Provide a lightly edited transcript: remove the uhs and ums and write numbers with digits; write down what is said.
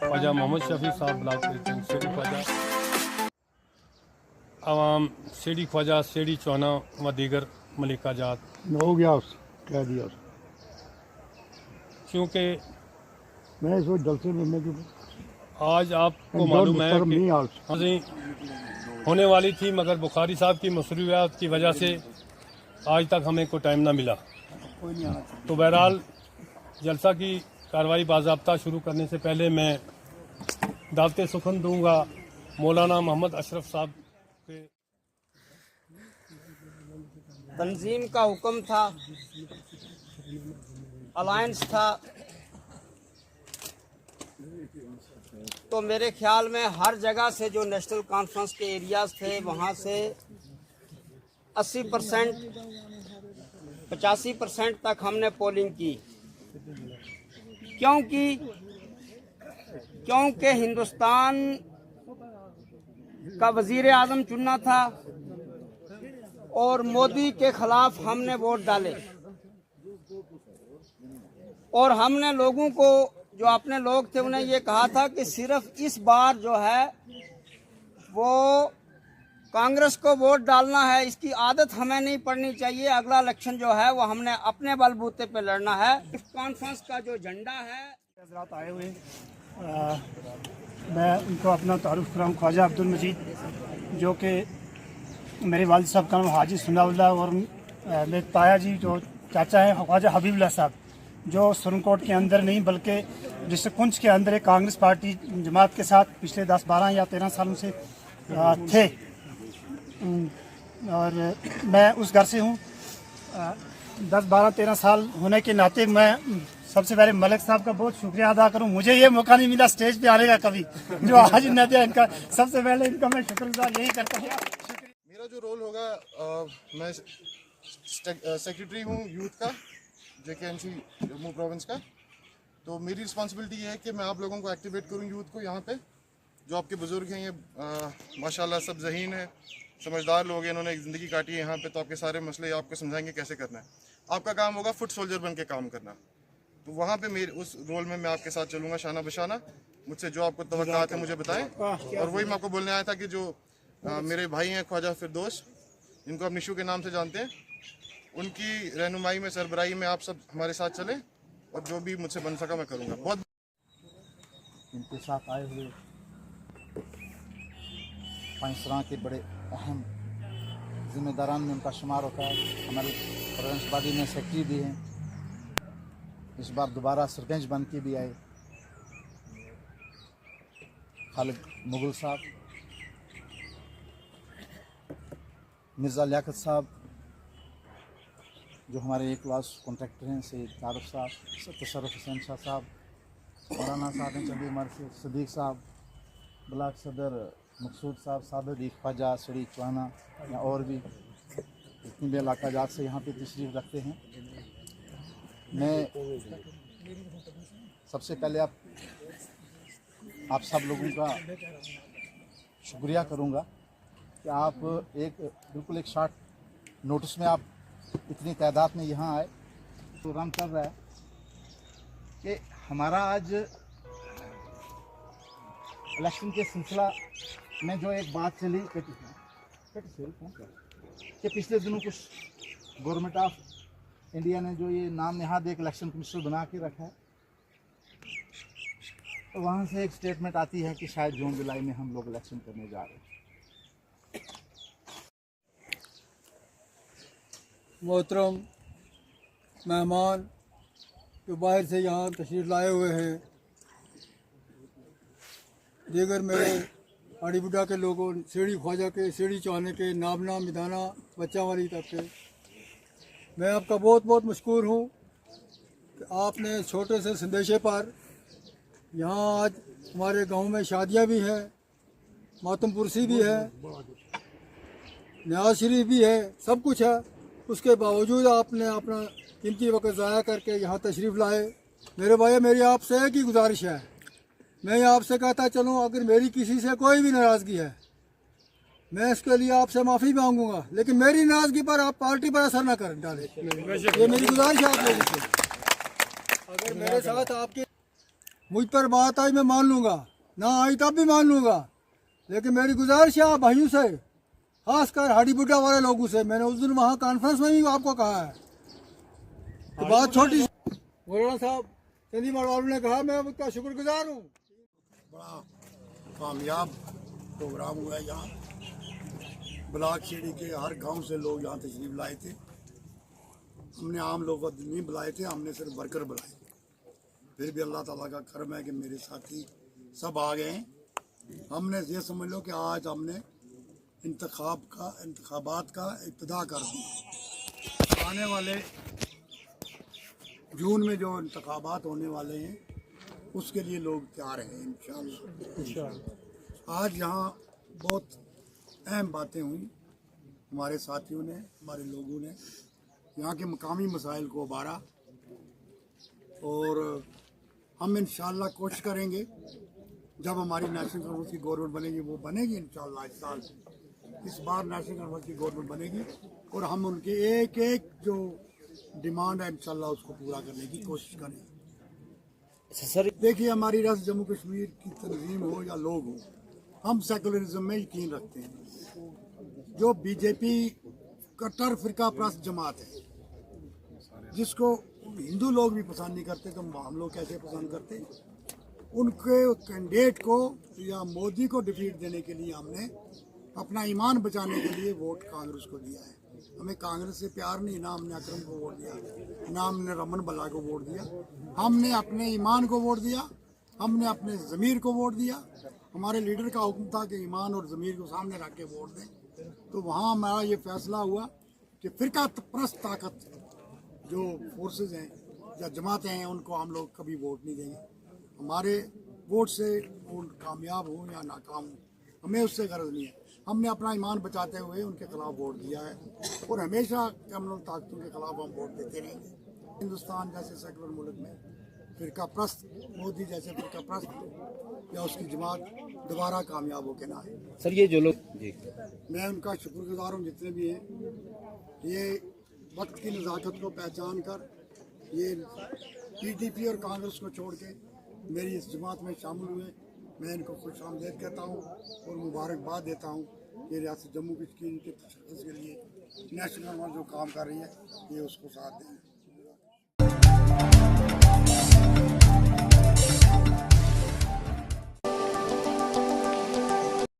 ख्वाजा मोहम्मद शफी साहब block president CD Khwaja आवाम CD Khwaja CD चौना व दीगर मलिका जात हो गया कह दिया क्योंकि मैं इस वक्त जलसे में आज आपको मालूम है कि होने वाली थी, मगर बुखारी साहब की मसरूफियात की वजह से आज तक हमें कोई टाइम ना मिला। तो बहरहाल जलसा की कार्रवाई बाज़ाब्ता शुरू करने से पहले मैं दावत सुखन दूंगा मौलाना मोहम्मद अशरफ साहब के। तंजीम का हुक्म था, अलायंस था, तो मेरे ख्याल में हर जगह से जो नेशनल कॉन्फ्रेंस के एरियाज थे वहाँ से 80% 85% तक हमने पोलिंग की, क्योंकि हिंदुस्तान का वजीर आज़म चुनना था और मोदी के खिलाफ हमने वोट डाले। और हमने लोगों को, जो अपने लोग थे, उन्हें ये कहा था कि सिर्फ इस बार जो है वो कांग्रेस को वोट डालना है, इसकी आदत हमें नहीं पड़नी चाहिए। अगला इलेक्शन जो है वो हमने अपने बलबूते पे लड़ना है। इस कॉन्फ्रेंस का जो झंडा है, हज़रात आए हुए, मैं उनको अपना तारुफ कराऊँ। ख्वाजा अब्दुल मजीद, जो कि मेरे वालिद साहब का नाम हाजी सुन्नाउल्लाह, और मेरे ताया जी जो चाचा हैं ख्वाजा हबीबुल्लाह साहब, जो सुरनकोट के अंदर नहीं बल्कि डिस्ट्रिक्ट पुंछ के अंदर एक कांग्रेस पार्टी जमात के साथ पिछले 10, 12 या 13 सालों से थे। और मैं उस घर से हूँ। 10, 12, 13 साल होने के नाते मैं सबसे पहले मलिक साहब का बहुत शुक्रिया अदा करूँ। मुझे ये मौका नहीं मिला स्टेज पे आने का कभी, जो आज न दिया। इनका सबसे पहले इनका मैं शुक्रगुजार यही करता हूँ। मेरा जो रोल होगा, मैं सेक्रेटरी हूँ यूथ का, JKNC जम्मू प्रोविंस का। तो मेरी रिस्पांसिबिलिटी ये है कि मैं आप लोगों को एक्टिवेट करूँ, यूथ को। यहाँ पे जो आपके बुजुर्ग हैं, ये माशाल्लाह सब ज़हीन है, समझदार लोग हैं, इन्होंने एक ज़िंदगी काटी है यहाँ पे। तो आपके सारे मसले आपको समझाएंगे कैसे करना है। आपका काम होगा फुट सोल्जर बन के काम करना। तो वहाँ पे मेरे उस रोल में मैं आपके साथ चलूँगा शाना बशाना। मुझसे जो आपको तवक्कात है मुझे बताएं। और वही मैं आपको बोलने आया था कि जो मेरे भाई हैं ख्वाजा फिरदौस, जिनको आप निशू के नाम से जानते हैं, उनकी रहनुमाई में, सरबराही में आप सब हमारे साथ चलें, और जो भी मुझसे बन सका मैं करूँगा। बहुत इनके साथ आए हुए पांचसरा के बड़े अहम जिम्मेदारान में उनका शुमार होता है। हमारे प्रोविंस बॉडी में सेक्रेटरी भी हैं, इस बार दोबारा सरपंच बन के भी आए। खालिद मुगल साहब, मिर्ज़ा लियाकत साहब जो हमारे एक क्लास कॉन्ट्रैक्टर हैं, सैयद तारफ साहब, तशर्रफ हुसैन शाह साहब, मौलाना साहब हैं चंदी उमर से, सदीक साहब, ब्लॉक सदर मकसूद साहब, साबिर ख्वाजा सीडी चौना, या और भी जितनी भी इलाका जात से यहाँ पे तशरीफ़ रखते हैं। मैं सबसे पहले आप सब लोगों का शुक्रिया करूँगा कि आप बिल्कुल एक शॉर्ट नोटिस में आप इतनी तादाद में यहाँ आए। प्रोग्राम चल रहा है कि हमारा आज इलेक्शन के सिलसिला में जो एक बात चली कि पिछले दिनों कुछ गवर्नमेंट ऑफ इंडिया ने जो ये नाम नहाद एक इलेक्शन कमीशन बना के रखा है, तो वहाँ से एक स्टेटमेंट आती है कि शायद जून जुलाई में हम लोग इलेक्शन करने जा रहे हैं। मोहतरम मेहमान जो बाहर से यहाँ तशरीफ़ लाए हुए हैं, दीगर मेरे आड़ी बुढ़ा के लोगों, सीडी ख्वाजा के, सीडी चौने के, नाबना मिदाना बच्चा वाली तक के, मैं आपका बहुत बहुत मशकूर हूँ कि आपने छोटे से संदेशे पर यहाँ आज हमारे गांव में शादियाँ भी हैं, मातम पुरसी भी है, न्याज शरीफ भी है, सब कुछ है। उसके बावजूद आपने अपना कीमती वक्त ज़ाया करके यहाँ तशरीफ़ लाए। मेरे भाई, मेरी आपसे एक ही गुजारिश है, मैं आपसे कहता चलूँ, अगर मेरी किसी से कोई भी नाराज़गी है, मैं इसके लिए आपसे माफ़ी मांगूंगा, लेकिन मेरी नाराज़गी पर आप पार्टी पर असर न कर डालें। ये मेरी गुजारिश है आप लोगों से। अगर मेरे साथ आपकी मुझ पर बात आई मैं मान लूँगा, ना आई तब भी मान लूँगा। लेकिन मेरी गुजारिश है आप भाइयों से, खासकर हाड़ी बुड्ढा वाले लोगों से, मैंने उस दिन वहाँ कॉन्फ्रेंस में भी आपको कहा है कि बात छोटी। मौलाना साहब चंदी मड़वालू ने कहा, मैं उसका शुक्रगुजार हूँ। बड़ा कामयाब प्रोग्राम हुआ है यहाँ। ब्लॉक खेड़ी के हर गांव से लोग यहाँ तशरीफ लाए थे। हमने आम लोगों को नहीं बुलाए थे, हमने सिर्फ वर्कर बुलाए थे। फिर भी अल्लाह ताला का करम है कि मेरे साथी सब आ गए हैं। हमने ये समझ लो कि आज हमने इंतखाबात का इब्तिदा कर दी। आने वाले जून में जो इंतखाबात होने वाले हैं उसके लिए लोग तैयार हैं इंशाअल्लाह। आज यहाँ बहुत अहम बातें हुई, हमारे साथियों ने, हमारे लोगों ने यहाँ के मकामी मसाइल को उबारा और हम इंशाअल्लाह कोशिश करेंगे जब हमारी नेशनल कॉन्फ्रेंस की गवर्नमेंट बनेगी, वो बनेगी इंशाअल्लाह इस बार नेशनल कॉन्फ्रेंस की गवर्नमेंट बनेगी और हम उनके एक एक जो डिमांड है इंशाअल्लाह उसको पूरा करने की कोशिश करें। देखिए हमारी रियासत जम्मू कश्मीर की तंजीम हो या लोग हो, हम सेकुलरिज्म में यकीन रखते हैं। जो बीजेपी कट्टर फिरका प्रस्त जमात है जिसको हिंदू लोग भी पसंद नहीं करते, तो हम लोग कैसे पसंद करते? उनके कैंडिडेट को या मोदी को डिफीट देने के लिए हमने अपना ईमान बचाने के लिए वोट कांग्रेस को दिया है। हमें कांग्रेस से प्यार नहीं, ना हमने अकरम को वोट दिया, ना हमने रमन बल्ला को वोट दिया। हमने अपने ईमान को वोट दिया, हमने अपने ज़मीर को वोट दिया। हमारे लीडर का हुक्म था कि ईमान और ज़मीर को सामने रख के वोट दें। तो वहाँ हमारा ये फैसला हुआ कि फिरका प्रस्त ताकत जो फोर्सेस हैं या जमातें हैं उनको हम लोग कभी वोट नहीं देंगे। हमारे वोट से वो कामयाब हो या नाकाम हो, हमें उससे गर्ज नहीं है। हमने अपना ईमान बचाते हुए उनके खिलाफ वोट दिया है और हमेशा क्रिमिनल ताकतों के खिलाफ हम वोट देते रहेंगे। हिंदुस्तान जैसे सेकुलर मुल्क में फिरका प्रस्त मोदी जैसे फिरका प्रस्त या उसकी जमात दोबारा कामयाब होके ना आए। सर ये जो लोग जी, मैं उनका शुक्रगुजार हूँ जितने भी हैं। ये वक्त की नज़ाकत को पहचान कर ये पीडीपी और कांग्रेस को छोड़ के मेरी इस जमात में शामिल हुए। मैं इनको खुश आमदेद कहता हूँ और मुबारकबाद देता हूँ कि रियासत जम्मू कश्मीर के तशक्कुस के लिए नेशनल गवर्नमेंट जो काम कर रही है ये उसको साथ दें।